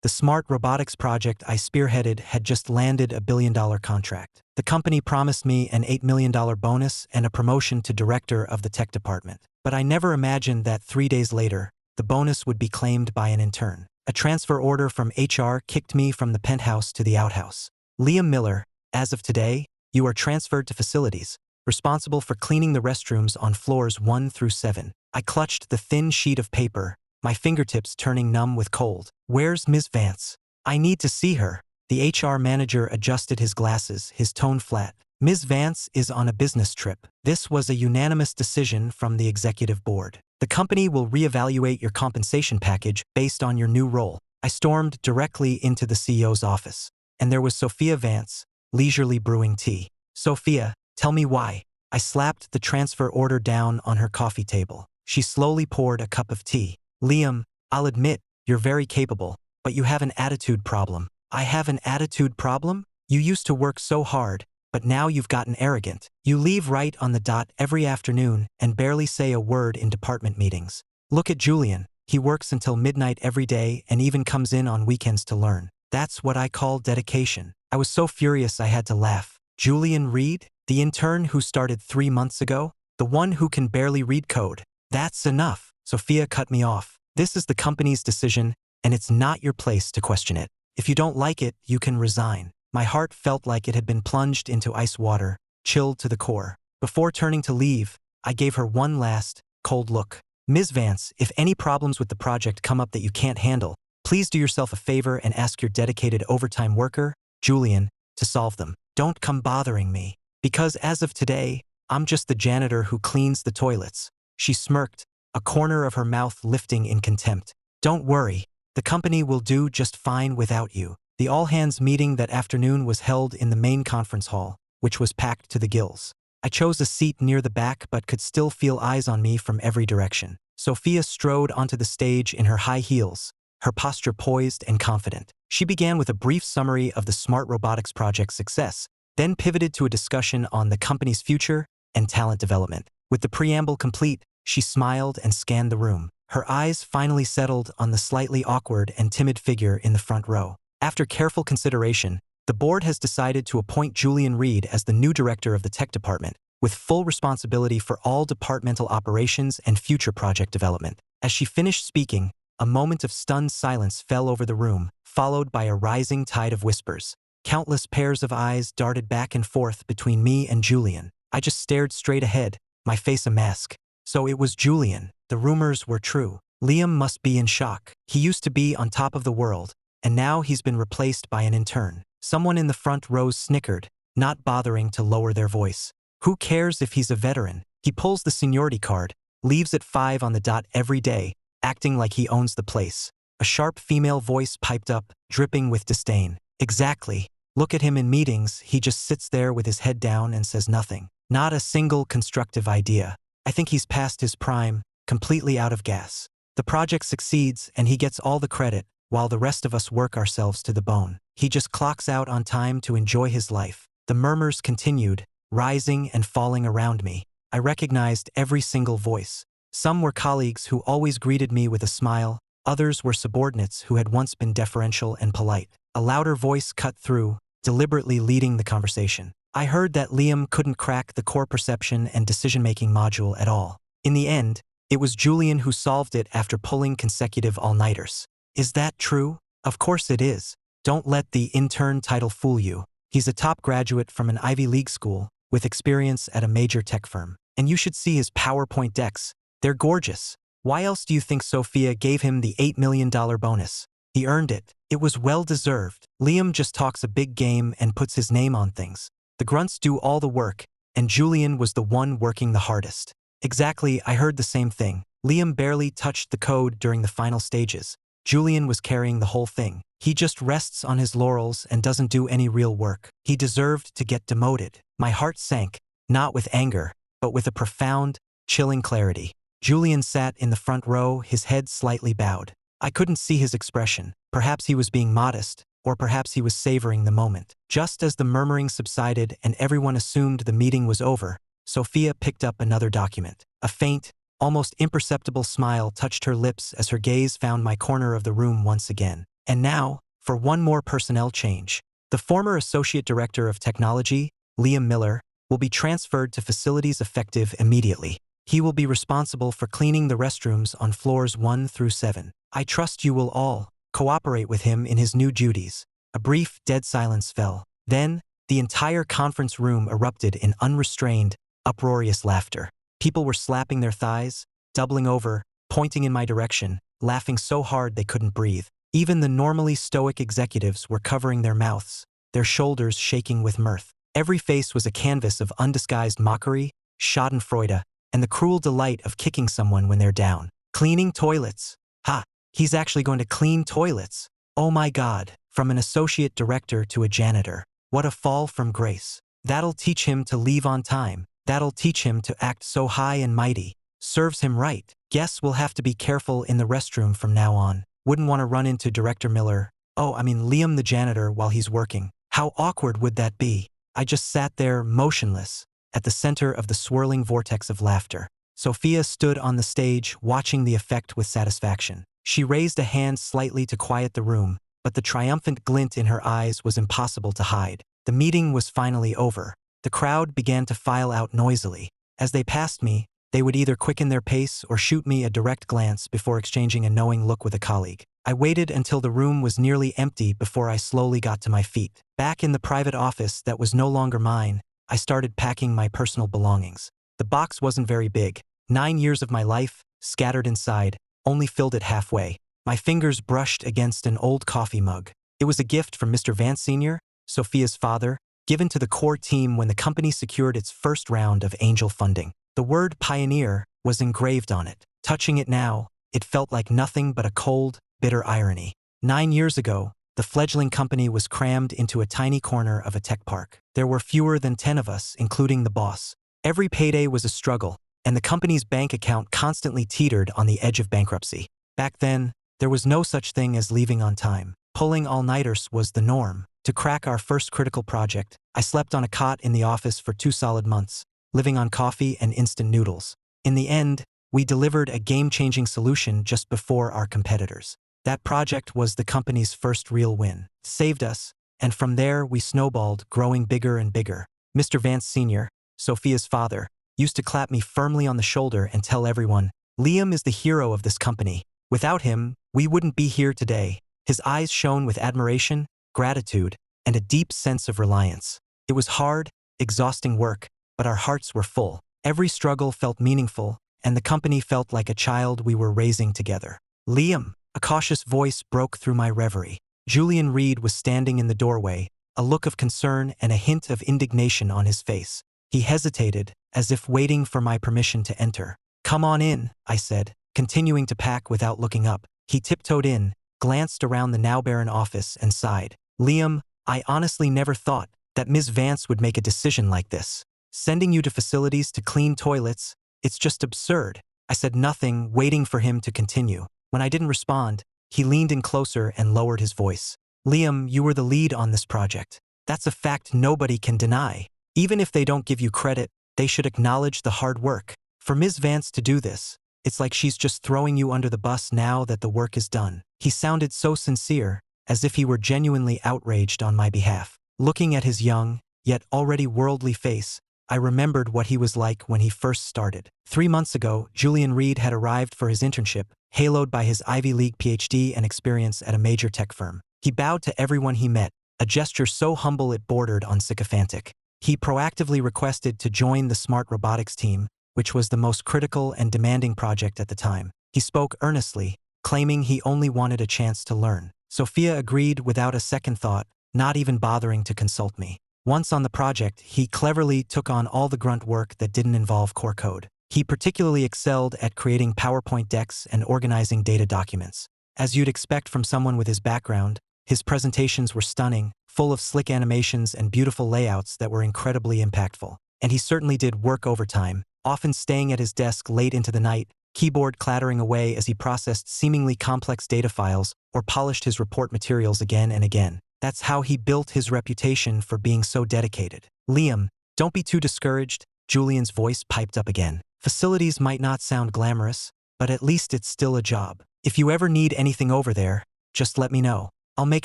The smart robotics project I spearheaded had just landed a billion-dollar contract. The company promised me an $8 million bonus and a promotion to director of the tech department. But I never imagined that 3 days later, the bonus would be claimed by an intern. A transfer order from HR kicked me from the penthouse to the outhouse. Liam Miller, as of today, you are transferred to facilities, responsible for cleaning the restrooms on floors 1 through 7. I clutched the thin sheet of paper, my fingertips turning numb with cold. Where's Ms. Vance? I need to see her. The HR manager adjusted his glasses, his tone flat. Ms. Vance is on a business trip. This was a unanimous decision from the executive board. The company will reevaluate your compensation package based on your new role. I stormed directly into the CEO's office, and there was Sophia Vance, leisurely brewing tea. Sophia, tell me why. I slapped the transfer order down on her coffee table. She slowly poured a cup of tea. Liam, I'll admit, you're very capable, but you have an attitude problem. I have an attitude problem? You used to work so hard, but now you've gotten arrogant. You leave right on the dot every afternoon and barely say a word in department meetings. Look at Julian. He works until midnight every day and even comes in on weekends to learn. That's what I call dedication. I was so furious I had to laugh. Julian Reed? The intern who started 3 months ago? The one who can barely read code? That's enough. Sophia cut me off. This is the company's decision, and it's not your place to question it. If you don't like it, you can resign. My heart felt like it had been plunged into ice water, chilled to the core. Before turning to leave, I gave her one last, cold look. Ms. Vance, if any problems with the project come up that you can't handle, please do yourself a favor and ask your dedicated overtime worker, Julian, to solve them. Don't come bothering me. Because as of today, I'm just the janitor who cleans the toilets. She smirked, a corner of her mouth lifting in contempt. Don't worry, the company will do just fine without you. The all-hands meeting that afternoon was held in the main conference hall, which was packed to the gills. I chose a seat near the back but could still feel eyes on me from every direction. Sophia strode onto the stage in her high heels, her posture poised and confident. She began with a brief summary of the smart robotics project's success, then pivoted to a discussion on the company's future and talent development. With the preamble complete, she smiled and scanned the room. Her eyes finally settled on the slightly awkward and timid figure in the front row. After careful consideration, the board has decided to appoint Julian Reed as the new director of the tech department, with full responsibility for all departmental operations and future project development. As she finished speaking, a moment of stunned silence fell over the room, followed by a rising tide of whispers. Countless pairs of eyes darted back and forth between me and Julian. I just stared straight ahead, my face a mask. So it was Julian. The rumors were true. Liam must be in shock. He used to be on top of the world, and now he's been replaced by an intern. Someone in the front row snickered, not bothering to lower their voice. Who cares if he's a veteran? He pulls the seniority card, leaves at 5 on the dot every day, acting like he owns the place. A sharp female voice piped up, dripping with disdain. Exactly. Look at him in meetings, he just sits there with his head down and says nothing. Not a single constructive idea. I think he's past his prime, completely out of gas. The project succeeds and he gets all the credit, while the rest of us work ourselves to the bone. He just clocks out on time to enjoy his life. The murmurs continued, rising and falling around me. I recognized every single voice. Some were colleagues who always greeted me with a smile, others were subordinates who had once been deferential and polite. A louder voice cut through, deliberately leading the conversation. I heard that Liam couldn't crack the core perception and decision-making module at all. In the end, it was Julian who solved it after pulling consecutive all-nighters. Is that true? Of course it is. Don't let the intern title fool you. He's a top graduate from an Ivy League school, with experience at a major tech firm. And you should see his PowerPoint decks. They're gorgeous. Why else do you think Sophia gave him the $8 million bonus? He earned it. It was well-deserved. Liam just talks a big game and puts his name on things. The grunts do all the work, and Julian was the one working the hardest. Exactly, I heard the same thing. Liam barely touched the code during the final stages. Julian was carrying the whole thing. He just rests on his laurels and doesn't do any real work. He deserved to get demoted. My heart sank, not with anger, but with a profound, chilling clarity. Julian sat in the front row, his head slightly bowed. I couldn't see his expression. Perhaps he was being modest, or perhaps he was savoring the moment. Just as the murmuring subsided and everyone assumed the meeting was over, Sophia picked up another document. A faint, almost imperceptible smile touched her lips as her gaze found my corner of the room once again. And now, for one more personnel change. The former Associate Director of Technology, Liam Miller, will be transferred to facilities effective immediately. He will be responsible for cleaning the restrooms on floors 1 through 7. I trust you will all cooperate with him in his new duties. A brief, dead silence fell. Then, the entire conference room erupted in unrestrained, uproarious laughter. People were slapping their thighs, doubling over, pointing in my direction, laughing so hard they couldn't breathe. Even the normally stoic executives were covering their mouths, their shoulders shaking with mirth. Every face was a canvas of undisguised mockery, schadenfreude, and the cruel delight of kicking someone when they're down. Cleaning toilets. Ha! He's actually going to clean toilets. Oh my God, from an associate director to a janitor. What a fall from grace. That'll teach him to leave on time. That'll teach him to act so high and mighty. Serves him right. Guess we'll have to be careful in the restroom from now on. Wouldn't want to run into Director Miller. Liam the janitor while he's working. How awkward would that be? I just sat there, motionless, at the center of the swirling vortex of laughter. Sophia stood on the stage, watching the effect with satisfaction. She raised a hand slightly to quiet the room, but the triumphant glint in her eyes was impossible to hide. The meeting was finally over. The crowd began to file out noisily. As they passed me, they would either quicken their pace or shoot me a direct glance before exchanging a knowing look with a colleague. I waited until the room was nearly empty before I slowly got to my feet. Back in the private office that was no longer mine, I started packing my personal belongings. The box wasn't very big. 9 years of my life, scattered inside, only filled it halfway. My fingers brushed against an old coffee mug. It was a gift from Mr. Vance Sr., Sophia's father, given to the core team when the company secured its first round of angel funding. The word pioneer was engraved on it. Touching it now, it felt like nothing but a cold, bitter irony. 9 years ago, the fledgling company was crammed into a tiny corner of a tech park. There were fewer than 10 of us, including the boss. Every payday was a struggle, and the company's bank account constantly teetered on the edge of bankruptcy. Back then, there was no such thing as leaving on time. Pulling all-nighters was the norm. To crack our first critical project, I slept on a cot in the office for 2 solid months, living on coffee and instant noodles. In the end, we delivered a game-changing solution just before our competitors. That project was the company's first real win. Saved us, and from there we snowballed, growing bigger and bigger. Mr. Vance Sr., Sophia's father, used to clap me firmly on the shoulder and tell everyone, "Liam is the hero of this company. Without him, we wouldn't be here today." His eyes shone with admiration, gratitude, and a deep sense of reliance. It was hard, exhausting work, but our hearts were full. Every struggle felt meaningful, and the company felt like a child we were raising together. "Liam," a cautious voice broke through my reverie. Julian Reed was standing in the doorway, a look of concern and a hint of indignation on his face. He hesitated, as if waiting for my permission to enter. "Come on in," I said, continuing to pack without looking up. He tiptoed in, glanced around the now barren office, and sighed. "Liam, I honestly never thought that Ms. Vance would make a decision like this. Sending you to facilities to clean toilets, it's just absurd." I said nothing, waiting for him to continue. When I didn't respond, he leaned in closer and lowered his voice. "Liam, you were the lead on this project. That's a fact nobody can deny. Even if they don't give you credit, they should acknowledge the hard work. For Ms. Vance to do this, it's like she's just throwing you under the bus now that the work is done." He sounded so sincere, as if he were genuinely outraged on my behalf. Looking at his young, yet already worldly face, I remembered what he was like when he first started. 3 months ago, Julian Reed had arrived for his internship, haloed by his Ivy League PhD and experience at a major tech firm. He bowed to everyone he met, a gesture so humble it bordered on sycophantic. He proactively requested to join the Smart Robotics team, which was the most critical and demanding project at the time. He spoke earnestly, claiming he only wanted a chance to learn. Sophia agreed without a second thought, not even bothering to consult me. Once on the project, he cleverly took on all the grunt work that didn't involve core code. He particularly excelled at creating PowerPoint decks and organizing data documents. As you'd expect from someone with his background, his presentations were stunning, full of slick animations and beautiful layouts that were incredibly impactful. And he certainly did work overtime, often staying at his desk late into the night, keyboard clattering away as he processed seemingly complex data files or polished his report materials again and again. That's how he built his reputation for being so dedicated. "Liam, don't be too discouraged," Julian's voice piped up again. "Facilities might not sound glamorous, but at least it's still a job. If you ever need anything over there, just let me know." I'll make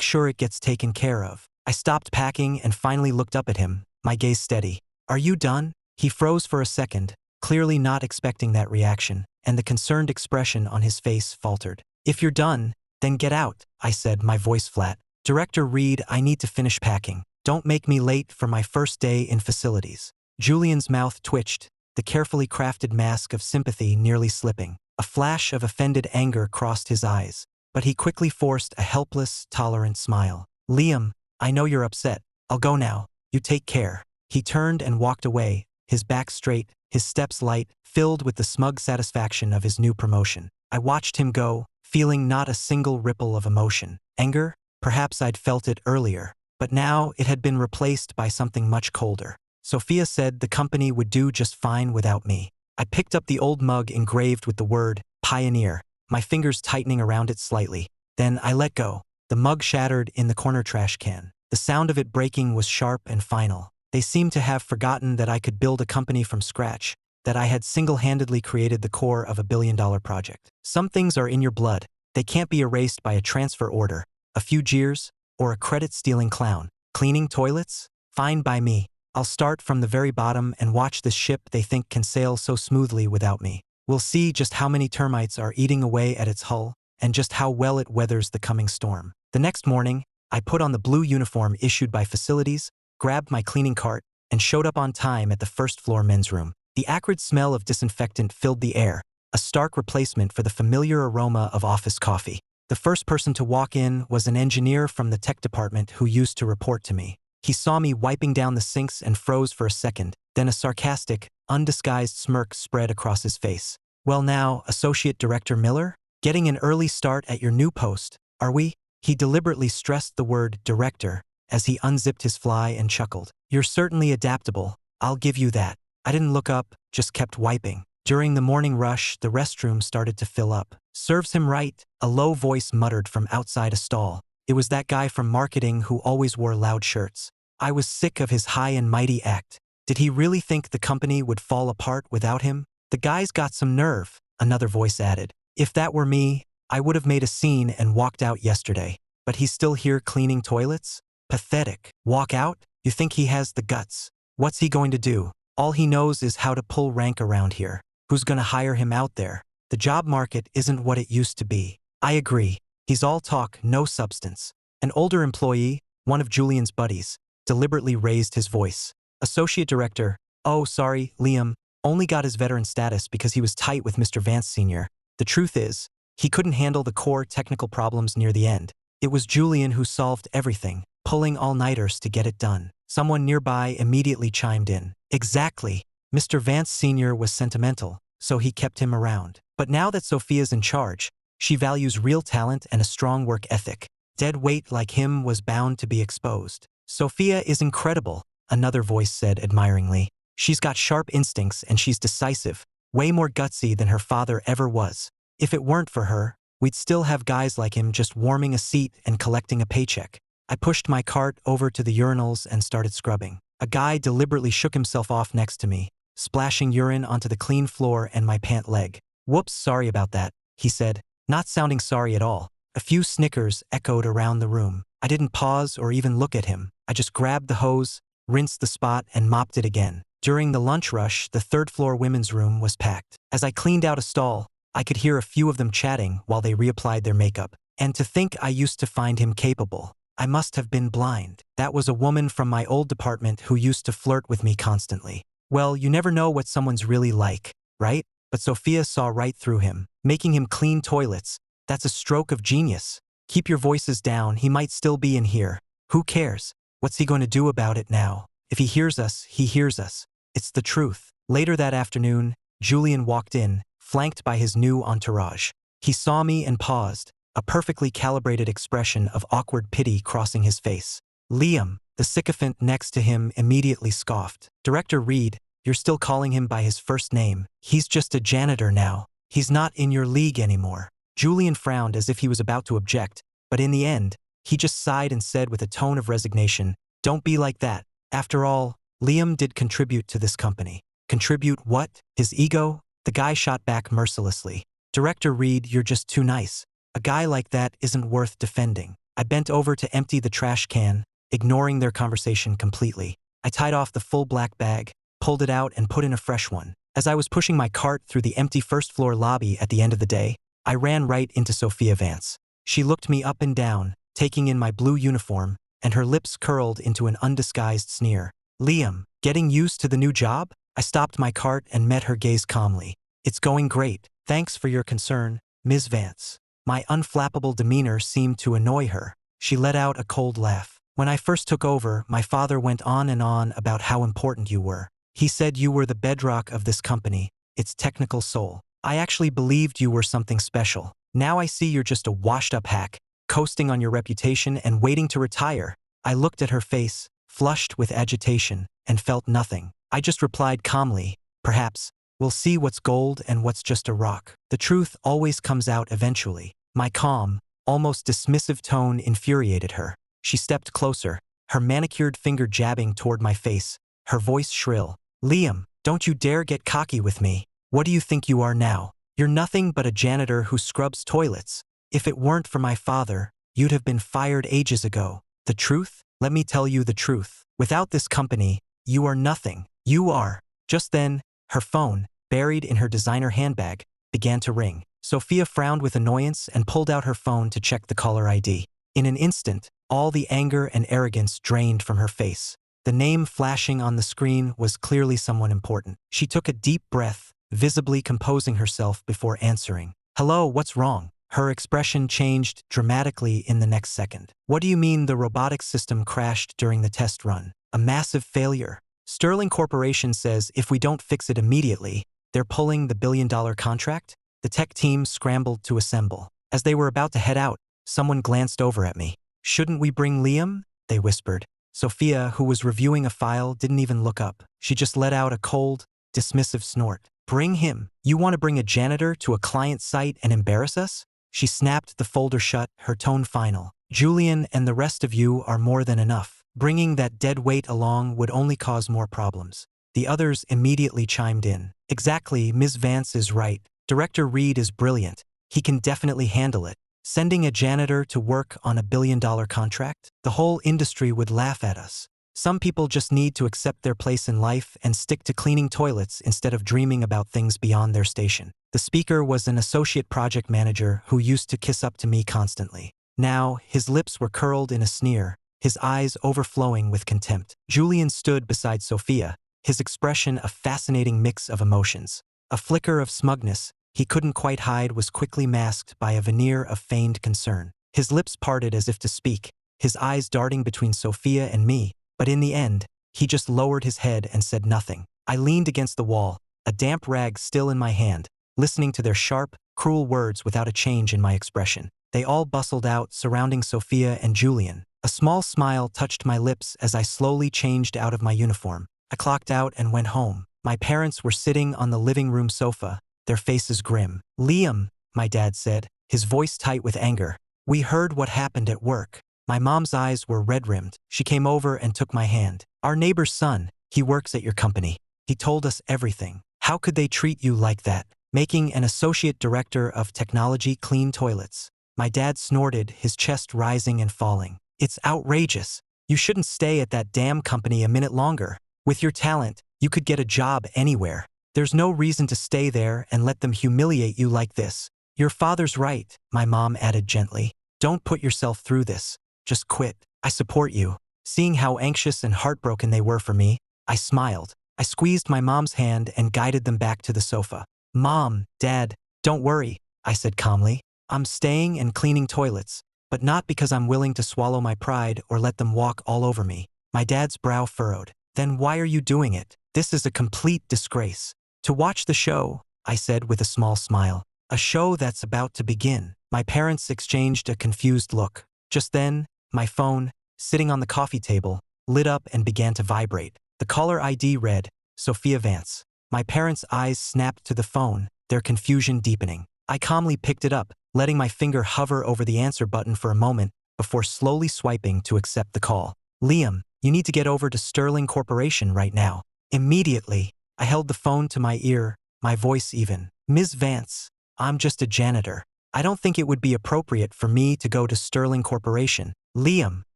sure it gets taken care of. I stopped packing and finally looked up at him, my gaze steady. Are you done? He froze for a second, clearly not expecting that reaction, and the concerned expression on his face faltered. If you're done, then get out, I said, my voice flat. Director Reed, I need to finish packing. Don't make me late for my first day in facilities. Julian's mouth twitched, the carefully crafted mask of sympathy nearly slipping. A flash of offended anger crossed his eyes, but he quickly forced a helpless, tolerant smile. Liam, I know you're upset. I'll go now. You take care. He turned and walked away, his back straight, his steps light, filled with the smug satisfaction of his new promotion. I watched him go, feeling not a single ripple of emotion. Anger? Perhaps I'd felt it earlier, but now it had been replaced by something much colder. Sophia said the company would do just fine without me. I picked up the old mug engraved with the word Pioneer, my fingers tightening around it slightly. Then I let go. The mug shattered in the corner trash can. The sound of it breaking was sharp and final. They seemed to have forgotten that I could build a company from scratch, that I had single-handedly created the core of a billion-dollar project. Some things are in your blood. They can't be erased by a transfer order, a few jeers, or a credit-stealing clown. Cleaning toilets? Fine by me. I'll start from the very bottom and watch this ship they think can sail so smoothly without me. We'll see just how many termites are eating away at its hull, and just how well it weathers the coming storm. The next morning, I put on the blue uniform issued by facilities, grabbed my cleaning cart, and showed up on time at the first-floor men's room. The acrid smell of disinfectant filled the air, a stark replacement for the familiar aroma of office coffee. The first person to walk in was an engineer from the tech department who used to report to me. He saw me wiping down the sinks and froze for a second, then a sarcastic, undisguised smirk spread across his face. Well now, Associate Director Miller? Getting an early start at your new post, are we? He deliberately stressed the word director as he unzipped his fly and chuckled. You're certainly adaptable, I'll give you that. I didn't look up, just kept wiping. During the morning rush, the restroom started to fill up. Serves him right, a low voice muttered from outside a stall. It was that guy from marketing who always wore loud shirts. I was sick of his high and mighty act. Did he really think the company would fall apart without him? The guy's got some nerve, another voice added. If that were me, I would have made a scene and walked out yesterday. But he's still here cleaning toilets? Pathetic. Walk out? You think he has the guts? What's he going to do? All he knows is how to pull rank around here. Who's gonna hire him out there? The job market isn't what it used to be. I agree. He's all talk, no substance. An older employee, one of Julian's buddies, deliberately raised his voice. Associate Director, oh sorry, Liam, only got his veteran status because he was tight with Mr. Vance Sr. The truth is, he couldn't handle the core technical problems near the end. It was Julian who solved everything, pulling all-nighters to get it done. Someone nearby immediately chimed in. Exactly. Mr. Vance Sr. was sentimental, so he kept him around. But now that Sophia's in charge, she values real talent and a strong work ethic. Dead weight like him was bound to be exposed. Sophia is incredible, another voice said admiringly. She's got sharp instincts and she's decisive, way more gutsy than her father ever was. If it weren't for her, we'd still have guys like him just warming a seat and collecting a paycheck. I pushed my cart over to the urinals and started scrubbing. A guy deliberately shook himself off next to me, splashing urine onto the clean floor and my pant leg. Whoops, sorry about that, he said, not sounding sorry at all. A few snickers echoed around the room. I didn't pause or even look at him. I just grabbed the hose, rinsed the spot, and mopped it again. During the lunch rush, the third-floor women's room was packed. As I cleaned out a stall, I could hear a few of them chatting while they reapplied their makeup. And to think I used to find him capable. I must have been blind. That was a woman from my old department who used to flirt with me constantly. Well, you never know what someone's really like, right? But Sophia saw right through him, making him clean toilets. That's a stroke of genius. Keep your voices down, he might still be in here. Who cares? What's he going to do about it now? If he hears us, he hears us. It's the truth. Later that afternoon, Julian walked in, flanked by his new entourage. He saw me and paused, a perfectly calibrated expression of awkward pity crossing his face. Liam, the sycophant next to him, immediately scoffed. Director Reed, you're still calling him by his first name. He's just a janitor now. He's not in your league anymore. Julian frowned as if he was about to object, but in the end, he just sighed and said with a tone of resignation, "Don't be like that. After all, Liam did contribute to this company." Contribute what? His ego? The guy shot back mercilessly. Director Reed, you're just too nice. A guy like that isn't worth defending. I bent over to empty the trash can, ignoring their conversation completely. I tied off the full black bag, pulled it out, and put in a fresh one. As I was pushing my cart through the empty first-floor lobby at the end of the day, I ran right into Sophia Vance. She looked me up and down, taking in my blue uniform, and her lips curled into an undisguised sneer. "Liam, getting used to the new job?" I stopped my cart and met her gaze calmly. "It's going great. Thanks for your concern, Ms. Vance." My unflappable demeanor seemed to annoy her. She let out a cold laugh. "When I first took over, my father went on and on about how important you were. He said you were the bedrock of this company, its technical soul. I actually believed you were something special. Now I see you're just a washed-up hack, coasting on your reputation and waiting to retire." I looked at her face, flushed with agitation, and felt nothing. I just replied calmly, "Perhaps. We'll see what's gold and what's just a rock. The truth always comes out eventually." My calm, almost dismissive tone infuriated her. She stepped closer, her manicured finger jabbing toward my face, her voice shrill. "Liam, don't you dare get cocky with me. What do you think you are now? You're nothing but a janitor who scrubs toilets. If it weren't for my father, you'd have been fired ages ago. The truth? Let me tell you the truth. Without this company, you are nothing. You are." Just then, her phone, buried in her designer handbag, began to ring. Sophia frowned with annoyance and pulled out her phone to check the caller ID. In an instant, all the anger and arrogance drained from her face. The name flashing on the screen was clearly someone important. She took a deep breath, visibly composing herself before answering. "Hello, what's wrong?" Her expression changed dramatically in the next second. "What do you mean the robotics system crashed during the test run? A massive failure? Sterling Corporation says if we don't fix it immediately, they're pulling the billion-dollar contract?" The tech team scrambled to assemble. As they were about to head out, someone glanced over at me. "Shouldn't we bring Liam?" they whispered. Sophia, who was reviewing a file, didn't even look up. She just let out a cold, dismissive snort. "Bring him? You want to bring a janitor to a client site and embarrass us?" She snapped the folder shut, her tone final. "Julian and the rest of you are more than enough. Bringing that dead weight along would only cause more problems." The others immediately chimed in. "Exactly, Ms. Vance is right. Director Reed is brilliant. He can definitely handle it. Sending a janitor to work on a billion-dollar contract? The whole industry would laugh at us. Some people just need to accept their place in life and stick to cleaning toilets instead of dreaming about things beyond their station." The speaker was an associate project manager who used to kiss up to me constantly. Now, his lips were curled in a sneer, his eyes overflowing with contempt. Julian stood beside Sophia, his expression a fascinating mix of emotions. A flicker of smugness he couldn't quite hide was quickly masked by a veneer of feigned concern. His lips parted as if to speak, his eyes darting between Sophia and me, but in the end, he just lowered his head and said nothing. I leaned against the wall, a damp rag still in my hand, listening to their sharp, cruel words without a change in my expression. They all bustled out, surrounding Sophia and Julian. A small smile touched my lips as I slowly changed out of my uniform. I clocked out and went home. My parents were sitting on the living room sofa, their faces grim. "Liam," my dad said, his voice tight with anger. "We heard what happened at work." My mom's eyes were red-rimmed. She came over and took my hand. "Our neighbor's son, he works at your company. He told us everything. How could they treat you like that? Making an associate director of technology clean toilets." My dad snorted, his chest rising and falling. "It's outrageous. You shouldn't stay at that damn company a minute longer. With your talent, you could get a job anywhere. There's no reason to stay there and let them humiliate you like this." "Your father's right," my mom added gently. "Don't put yourself through this. Just quit. I support you." Seeing how anxious and heartbroken they were for me, I smiled. I squeezed my mom's hand and guided them back to the sofa. "Mom, Dad, don't worry," I said calmly. "I'm staying and cleaning toilets, but not because I'm willing to swallow my pride or let them walk all over me." My dad's brow furrowed. "Then why are you doing it? This is a complete disgrace." "To watch the show," I said with a small smile. "A show that's about to begin." My parents exchanged a confused look. Just then, my phone, sitting on the coffee table, lit up and began to vibrate. The caller ID read, "Sophia Vance." My parents' eyes snapped to the phone, their confusion deepening. I calmly picked it up, letting my finger hover over the answer button for a moment before slowly swiping to accept the call. "Liam, you need to get over to Sterling Corporation right now." Immediately, I held the phone to my ear, my voice even. "Ms. Vance, I'm just a janitor. I don't think it would be appropriate for me to go to Sterling Corporation. Liam,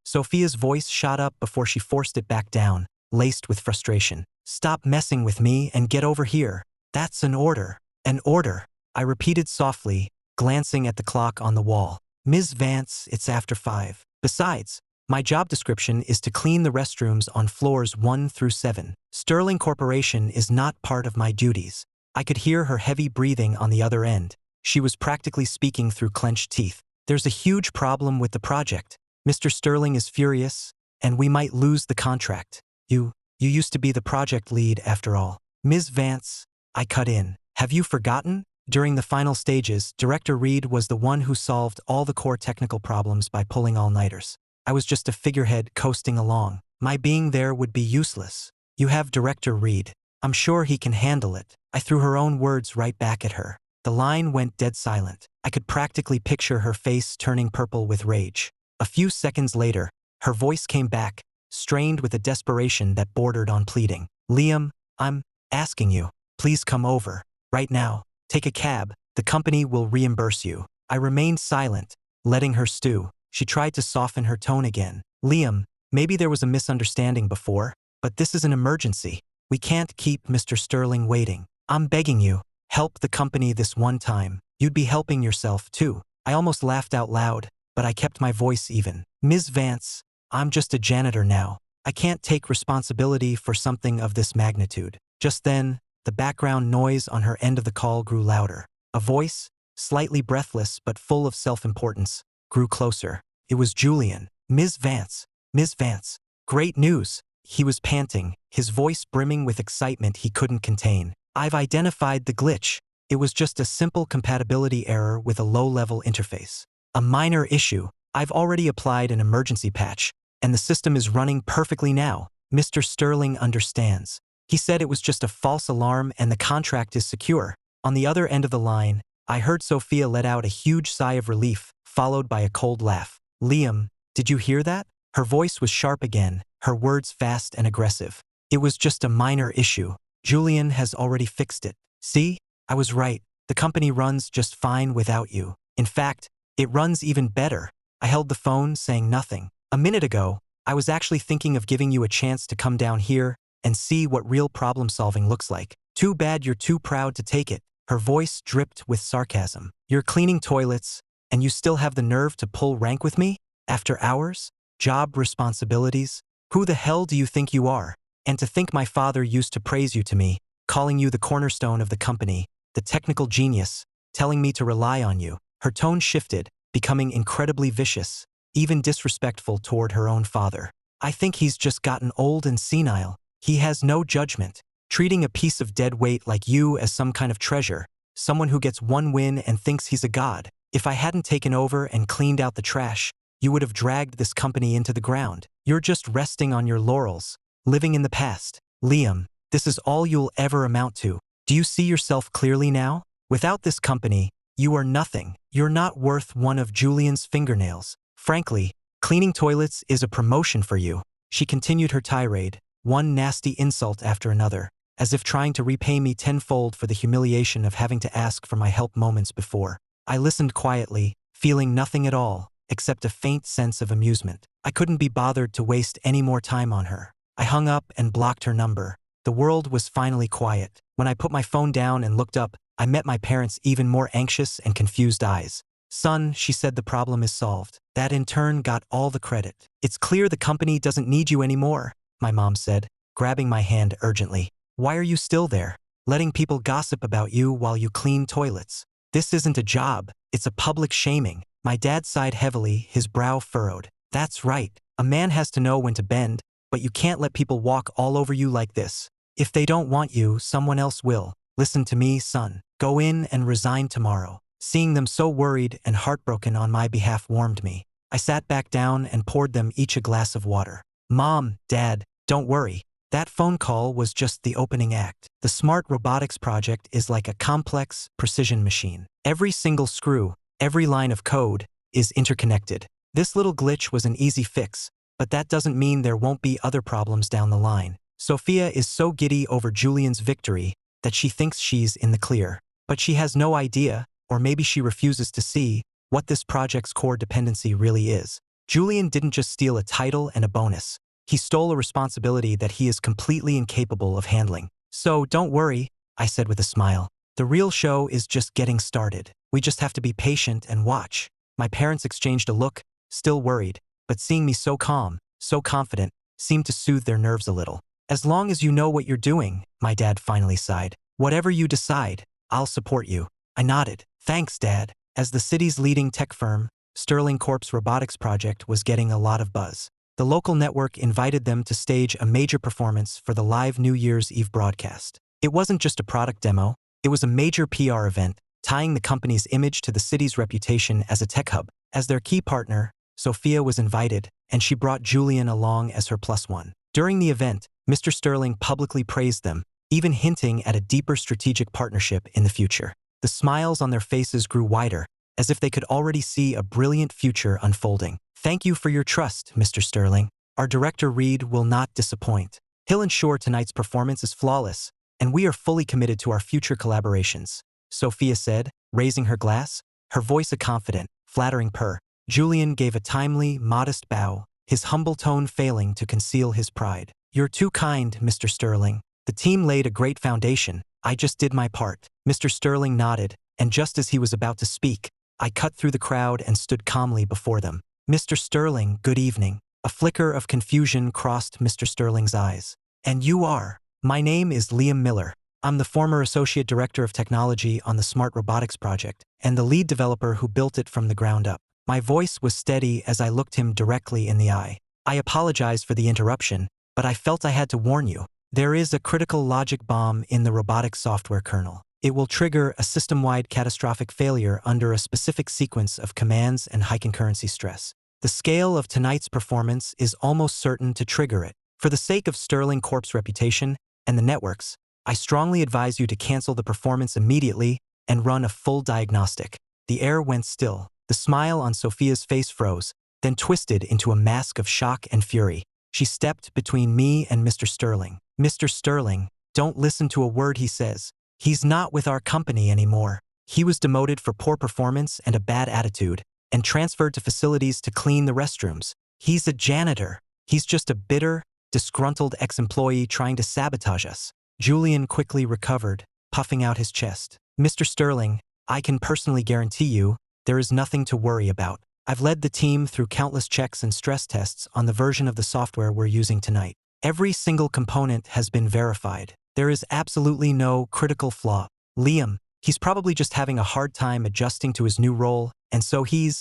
Sophia's voice shot up before she forced it back down, laced with frustration. Stop messing with me and get over here. That's an order. An order, I repeated softly, glancing at the clock on the wall. Ms. Vance, it's after 5. Besides, my job description is to clean the restrooms on floors 1 through 7. Sterling Corporation is not part of my duties. I could hear her heavy breathing on the other end. She was practically speaking through clenched teeth. There's a huge problem with the project. Mr. Sterling is furious, and we might lose the contract. You used to be the project lead after all. Ms. Vance, I cut in. Have you forgotten? During the final stages, Director Reed was the one who solved all the core technical problems by pulling all-nighters. I was just a figurehead coasting along. My being there would be useless. You have Director Reed. I'm sure he can handle it. I threw her own words right back at her. The line went dead silent. I could practically picture her face turning purple with rage. A few seconds later, her voice came back, strained with a desperation that bordered on pleading. Liam, I'm asking you, please come over. Right now. Take a cab. The company will reimburse you. I remained silent, letting her stew. She tried to soften her tone again. Liam, maybe there was a misunderstanding before, but this is an emergency. We can't keep Mr. Sterling waiting. I'm begging you, help the company this one time. You'd be helping yourself, too. I almost laughed out loud, but I kept my voice even. Ms. Vance, I'm just a janitor now. I can't take responsibility for something of this magnitude. Just then, the background noise on her end of the call grew louder. A voice, slightly breathless but full of self-importance, grew closer. It was Julian. Ms. Vance. Ms. Vance. Great news. He was panting, his voice brimming with excitement he couldn't contain. I've identified the glitch. It was just a simple compatibility error with a low-level interface. A minor issue. I've already applied an emergency patch, and the system is running perfectly now. Mr. Sterling understands. He said it was just a false alarm and the contract is secure. On the other end of the line, I heard Sophia let out a huge sigh of relief, followed by a cold laugh. Liam, did you hear that? Her voice was sharp again, her words fast and aggressive. It was just a minor issue. Julian has already fixed it. See? I was right. The company runs just fine without you. In fact, it runs even better. I held the phone, saying nothing. A minute ago, I was actually thinking of giving you a chance to come down here and see what real problem-solving looks like. Too bad you're too proud to take it. Her voice dripped with sarcasm. You're cleaning toilets, and you still have the nerve to pull rank with me? After hours? Job responsibilities? Who the hell do you think you are? And to think my father used to praise you to me, calling you the cornerstone of the company, the technical genius, telling me to rely on you. Her tone shifted, becoming incredibly vicious, even disrespectful toward her own father. I think he's just gotten old and senile. He has no judgment, treating a piece of dead weight like you as some kind of treasure, someone who gets one win and thinks he's a god. If I hadn't taken over and cleaned out the trash, you would have dragged this company into the ground. You're just resting on your laurels, living in the past. Liam, this is all you'll ever amount to. Do you see yourself clearly now? Without this company, you are nothing. You're not worth one of Julian's fingernails. Frankly, cleaning toilets is a promotion for you. She continued her tirade, one nasty insult after another, as if trying to repay me tenfold for the humiliation of having to ask for my help moments before. I listened quietly, feeling nothing at all, except a faint sense of amusement. I couldn't be bothered to waste any more time on her. I hung up and blocked her number. The world was finally quiet. When I put my phone down and looked up, I met my parents' even more anxious and confused eyes. Son, she said, the problem is solved. That in turn got all the credit. It's clear the company doesn't need you anymore, my mom said, grabbing my hand urgently. Why are you still there, letting people gossip about you while you clean toilets? This isn't a job, it's a public shaming. My dad sighed heavily, his brow furrowed. That's right, a man has to know when to bend, but you can't let people walk all over you like this. If they don't want you, someone else will. Listen to me, son. Go in and resign tomorrow. Seeing them so worried and heartbroken on my behalf warmed me. I sat back down and poured them each a glass of water. Mom, Dad, don't worry. That phone call was just the opening act. The smart robotics project is like a complex, precision machine. Every single screw, every line of code, is interconnected. This little glitch was an easy fix, but that doesn't mean there won't be other problems down the line. Sophia is so giddy over Julian's victory that she thinks she's in the clear. But she has no idea or maybe she refuses to see what this project's core dependency really is. Julian didn't just steal a title and a bonus. He stole a responsibility that he is completely incapable of handling. So don't worry, I said with a smile. The real show is just getting started. We just have to be patient and watch. My parents exchanged a look, still worried, but seeing me so calm, so confident, seemed to soothe their nerves a little. As long as you know what you're doing, my dad finally sighed. Whatever you decide, I'll support you. I nodded. Thanks, Dad. As the city's leading tech firm, Sterling Corp's robotics project was getting a lot of buzz. The local network invited them to stage a major performance for the live New Year's Eve broadcast. It wasn't just a product demo, it was a major PR event, tying the company's image to the city's reputation as a tech hub. As their key partner, Sophia was invited, and she brought Julian along as her plus one. During the event, Mr. Sterling publicly praised them, even hinting at a deeper strategic partnership in the future. The smiles on their faces grew wider, as if they could already see a brilliant future unfolding. Thank you for your trust, Mr. Sterling. Our director Reed will not disappoint. He'll ensure tonight's performance is flawless, and we are fully committed to our future collaborations, Sophia said, raising her glass, her voice a confident, flattering purr. Julian gave a timely, modest bow, his humble tone failing to conceal his pride. You're too kind, Mr. Sterling. The team laid a great foundation. I just did my part. Mr. Sterling nodded, and just as he was about to speak, I cut through the crowd and stood calmly before them. Mr. Sterling, good evening. A flicker of confusion crossed Mr. Sterling's eyes. And you are? My name is Liam Miller. I'm the former Associate Director of Technology on the Smart Robotics project, and the lead developer who built it from the ground up. My voice was steady as I looked him directly in the eye. I apologize for the interruption, but I felt I had to warn you. There is a critical logic bomb in the robotics software kernel. It will trigger a system-wide catastrophic failure under a specific sequence of commands and high concurrency stress. The scale of tonight's performance is almost certain to trigger it. For the sake of Sterling Corp's reputation and the networks, I strongly advise you to cancel the performance immediately and run a full diagnostic. The air went still. The smile on Sophia's face froze, then twisted into a mask of shock and fury. She stepped between me and Mr. Sterling. Mr. Sterling, don't listen to a word he says. He's not with our company anymore. He was demoted for poor performance and a bad attitude, and transferred to facilities to clean the restrooms. He's a janitor. He's just a bitter, disgruntled ex-employee trying to sabotage us. Julian quickly recovered, puffing out his chest. Mr. Sterling, I can personally guarantee you, there is nothing to worry about. I've led the team through countless checks and stress tests on the version of the software we're using tonight. Every single component has been verified. There is absolutely no critical flaw. Liam, he's probably just having a hard time adjusting to his new role, and so he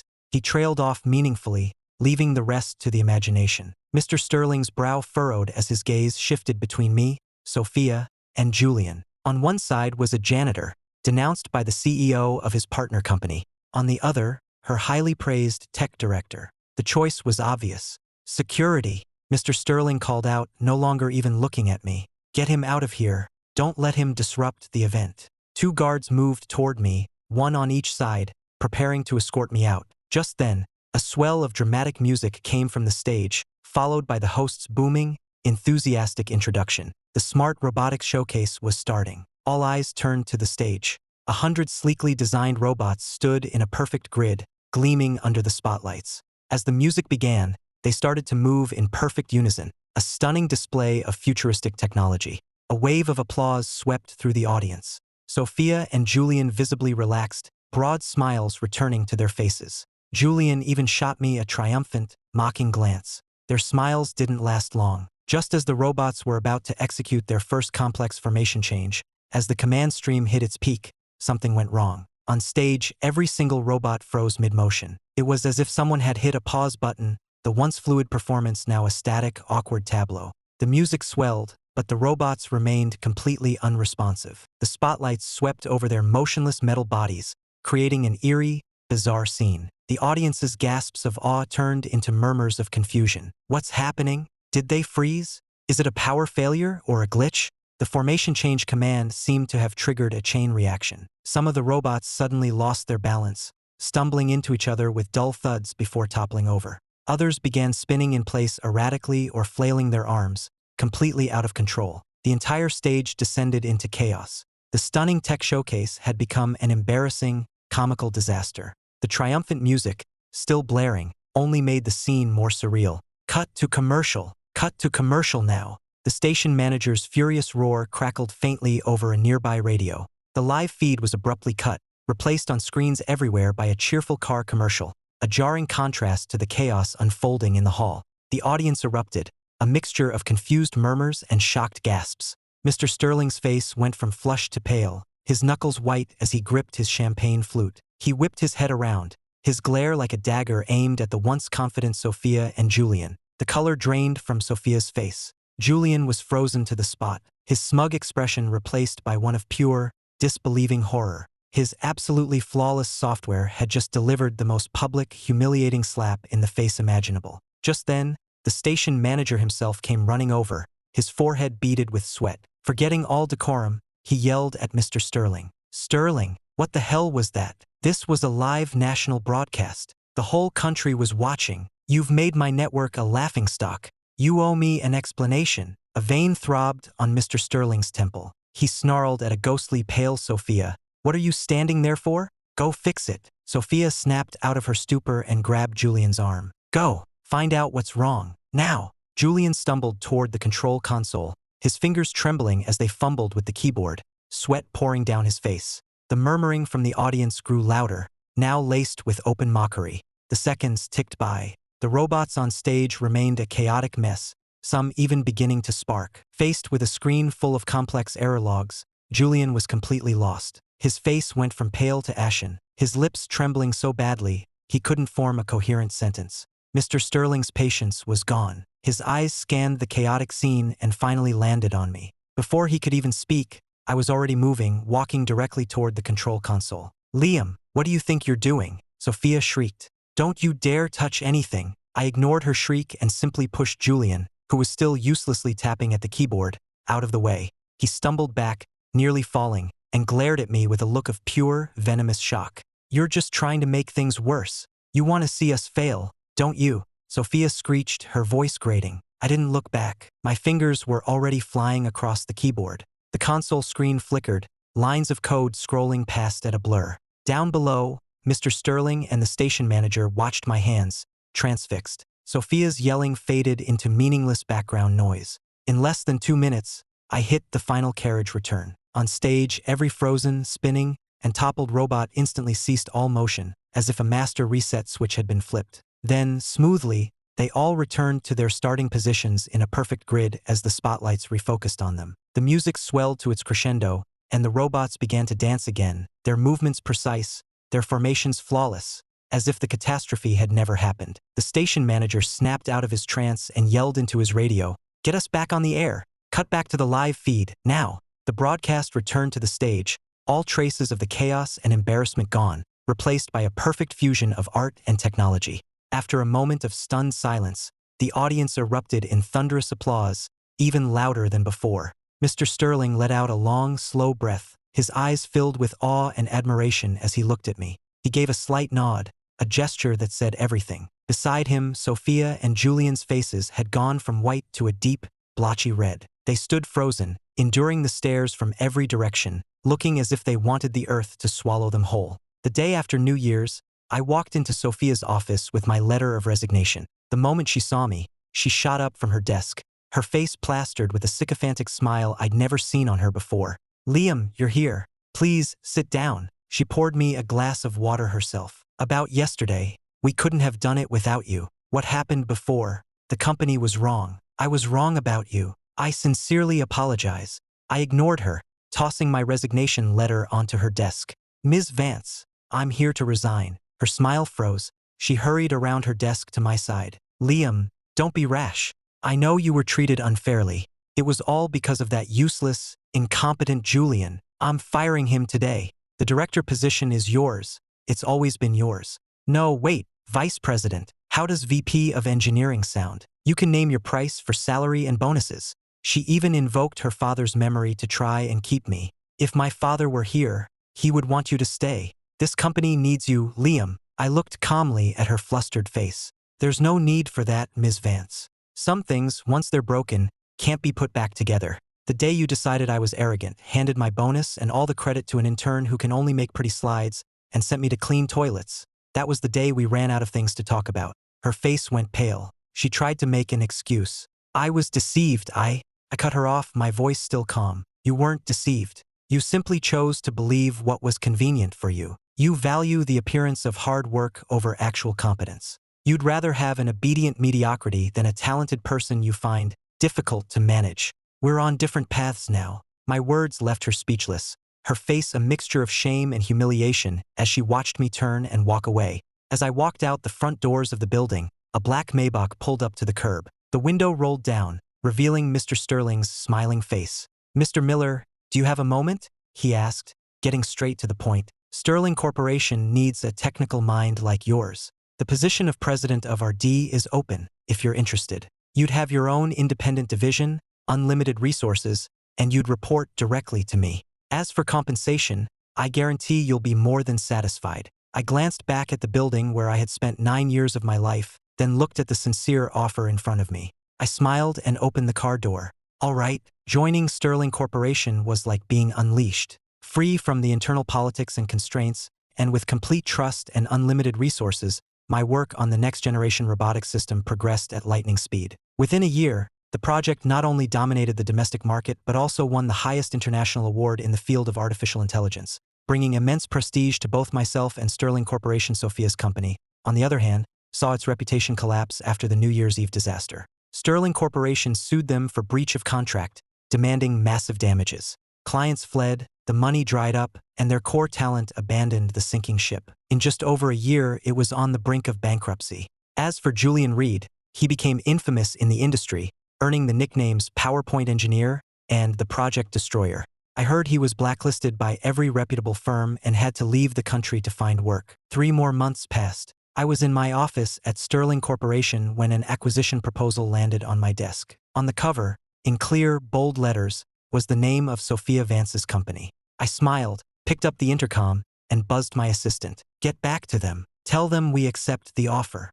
trailed off meaningfully, leaving the rest to the imagination. Mr. Sterling's brow furrowed as his gaze shifted between me, Sophia, and Julian. On one side was a janitor, denounced by the CEO of his partner company. On the other, her highly praised tech director. The choice was obvious. Security, Mr. Sterling called out, no longer even looking at me. Get him out of here. Don't let him disrupt the event. 2 guards moved toward me, one on each side, preparing to escort me out. Just then, a swell of dramatic music came from the stage, followed by the host's booming, enthusiastic introduction. The Smart Robotics Showcase was starting. All eyes turned to the stage. 100 sleekly designed robots stood in a perfect grid, gleaming under the spotlights. As the music began, they started to move in perfect unison, a stunning display of futuristic technology. A wave of applause swept through the audience. Sophia and Julian visibly relaxed, broad smiles returning to their faces. Julian even shot me a triumphant, mocking glance. Their smiles didn't last long. Just as the robots were about to execute their first complex formation change, as the command stream hit its peak, something went wrong. On stage, every single robot froze mid-motion. It was as if someone had hit a pause button, the once fluid performance now a static, awkward tableau. The music swelled, but the robots remained completely unresponsive. The spotlights swept over their motionless metal bodies, creating an eerie, bizarre scene. The audience's gasps of awe turned into murmurs of confusion. What's happening? Did they freeze? Is it a power failure or a glitch? The formation change command seemed to have triggered a chain reaction. Some of the robots suddenly lost their balance, stumbling into each other with dull thuds before toppling over. Others began spinning in place erratically or flailing their arms, completely out of control. The entire stage descended into chaos. The stunning tech showcase had become an embarrassing, comical disaster. The triumphant music, still blaring, only made the scene more surreal. Cut to commercial. Cut to commercial now. The station manager's furious roar crackled faintly over a nearby radio. The live feed was abruptly cut, replaced on screens everywhere by a cheerful car commercial, a jarring contrast to the chaos unfolding in the hall. The audience erupted, a mixture of confused murmurs and shocked gasps. Mr. Sterling's face went from flushed to pale, his knuckles white as he gripped his champagne flute. He whipped his head around, his glare like a dagger aimed at the once confident Sophia and Julian. The color drained from Sophia's face. Julian was frozen to the spot, his smug expression replaced by one of pure, disbelieving horror. His absolutely flawless software had just delivered the most public, humiliating slap in the face imaginable. Just then, the station manager himself came running over, his forehead beaded with sweat. Forgetting all decorum, he yelled at Mr. Sterling. "Sterling, what the hell was that? This was a live national broadcast. The whole country was watching. You've made my network a laughingstock. You owe me an explanation." A vein throbbed on Mr. Sterling's temple. He snarled at a ghostly pale Sophia. "What are you standing there for? Go fix it." Sophia snapped out of her stupor and grabbed Julian's arm. "Go, find out what's wrong, now." Julian stumbled toward the control console, his fingers trembling as they fumbled with the keyboard, sweat pouring down his face. The murmuring from the audience grew louder, now laced with open mockery. The seconds ticked by. The robots on stage remained a chaotic mess, some even beginning to spark. Faced with a screen full of complex error logs, Julian was completely lost. His face went from pale to ashen, his lips trembling so badly he couldn't form a coherent sentence. Mr. Sterling's patience was gone. His eyes scanned the chaotic scene and finally landed on me. Before he could even speak, I was already moving, walking directly toward the control console. "Liam, what do you think you're doing?" Sophia shrieked. "Don't you dare touch anything." I ignored her shriek and simply pushed Julian, who was still uselessly tapping at the keyboard, out of the way. He stumbled back, nearly falling, and glared at me with a look of pure, venomous shock. "You're just trying to make things worse. You want to see us fail, don't you?" Sophia screeched, her voice grating. I didn't look back. My fingers were already flying across the keyboard. The console screen flickered, lines of code scrolling past at a blur. Down below, Mr. Sterling and the station manager watched my hands, transfixed. Sophia's yelling faded into meaningless background noise. In less than 2 minutes, I hit the final carriage return. On stage, every frozen, spinning, and toppled robot instantly ceased all motion, as if a master reset switch had been flipped. Then, smoothly, they all returned to their starting positions in a perfect grid as the spotlights refocused on them. The music swelled to its crescendo, and the robots began to dance again, their movements precise, their formations flawless, as if the catastrophe had never happened. The station manager snapped out of his trance and yelled into his radio, "Get us back on the air. Cut back to the live feed, now." The broadcast returned to the stage, all traces of the chaos and embarrassment gone, replaced by a perfect fusion of art and technology. After a moment of stunned silence, the audience erupted in thunderous applause, even louder than before. Mr. Sterling let out a long, slow breath, his eyes filled with awe and admiration as he looked at me. He gave a slight nod, a gesture that said everything. Beside him, Sophia and Julian's faces had gone from white to a deep, blotchy red. They stood frozen, enduring the stares from every direction, looking as if they wanted the earth to swallow them whole. The day after New Year's, I walked into Sophia's office with my letter of resignation. The moment she saw me, she shot up from her desk, her face plastered with a sycophantic smile I'd never seen on her before. "Liam, you're here. Please, sit down." She poured me a glass of water herself. "About yesterday, we couldn't have done it without you. What happened before, the company was wrong. I was wrong about you. I sincerely apologize." I ignored her, tossing my resignation letter onto her desk. "Ms. Vance, I'm here to resign." Her smile froze. She hurried around her desk to my side. "Liam, don't be rash. I know you were treated unfairly. It was all because of that useless, incompetent Julian. I'm firing him today. The director position is yours. It's always been yours." "No, wait, Vice President. How does VP of Engineering sound? You can name your price for salary and bonuses." She even invoked her father's memory to try and keep me. "If my father were here, he would want you to stay. This company needs you, Liam." I looked calmly at her flustered face. "There's no need for that, Ms. Vance. Some things, once they're broken, can't be put back together. The day you decided I was arrogant, handed my bonus and all the credit to an intern who can only make pretty slides, and sent me to clean toilets. That was the day we ran out of things to talk about. Her face went pale. She tried to make an excuse. I was deceived. I cut her off, my voice still calm. You weren't deceived. You simply chose to believe what was convenient for you. You value the appearance of hard work over actual competence. You'd rather have an obedient mediocrity than a talented person you find difficult to manage. We're on different paths now. My words left her speechless, her face a mixture of shame and humiliation as she watched me turn and walk away. As I walked out the front doors of the building, a black Maybach pulled up to the curb. The window rolled down, revealing Mr. Sterling's smiling face. "Mr. Miller, do you have a moment?" he asked, getting straight to the point. "Sterling Corporation needs a technical mind like yours. The position of president of RD is open, if you're interested. You'd have your own independent division, unlimited resources, and you'd report directly to me. As for compensation, I guarantee you'll be more than satisfied." I glanced back at the building where I had spent 9 years of my life, then looked at the sincere offer in front of me. I smiled and opened the car door. All right, joining Sterling Corporation was like being unleashed. Free from the internal politics and constraints, and with complete trust and unlimited resources, my work on the next-generation robotics system progressed at lightning speed. Within a year, the project not only dominated the domestic market but also won the highest international award in the field of artificial intelligence, bringing immense prestige to both myself and Sterling Corporation. Sophia's company, on the other hand, saw its reputation collapse after the New Year's Eve disaster. Sterling Corporation sued them for breach of contract, demanding massive damages. Clients fled, the money dried up, and their core talent abandoned the sinking ship. In just over a year, it was on the brink of bankruptcy. As for Julian Reed, he became infamous in the industry, earning the nicknames PowerPoint Engineer and the Project Destroyer. I heard he was blacklisted by every reputable firm and had to leave the country to find work. 3 more months passed. I was in my office at Sterling Corporation when an acquisition proposal landed on my desk. On the cover, in clear, bold letters, was the name of Sophia Vance's company. I smiled, picked up the intercom, and buzzed my assistant. "Get back to them. Tell them we accept the offer."